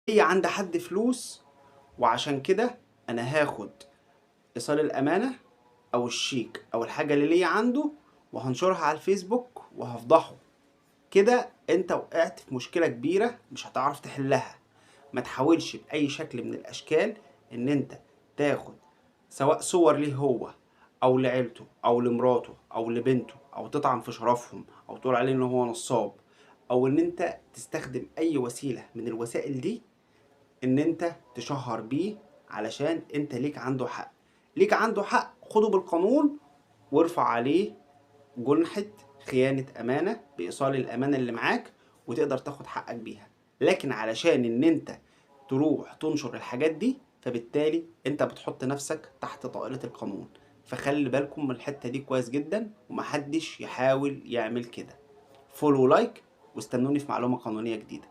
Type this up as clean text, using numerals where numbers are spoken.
هي عند حد فلوس، وعشان كده انا هاخد ايصال الامانة او الشيك او الحاجة اللي ليا عنده وهنشرها على الفيسبوك وهفضحه. كده انت وقعت في مشكلة كبيرة مش هتعرف تحلها. ما تحاولش بأي شكل من الأشكال إن أنت تاخد سواء صور ليه هو أو لعيلته أو لمراته أو لبنته، أو تطعن في شرفهم أو تقول عليه إن هو نصاب، أو إن أنت تستخدم أي وسيلة من الوسائل دي إن أنت تشهر بيه، علشان أنت ليك عنده حق. ليك عنده حق، خده بالقانون وارفع عليه جنحة خيانة أمانة بإيصال الأمانة اللي معاك، وتقدر تاخد حقك بيها. لكن علشان إن أنت تروح تنشر الحاجات دي، فبالتالي أنت بتحط نفسك تحت طائلة القانون. فخلي بالكم من الحتة دي كويس جدا، ومحدش يحاول يعمل كده. فولو لايك، واستنوني في معلومة قانونية جديدة.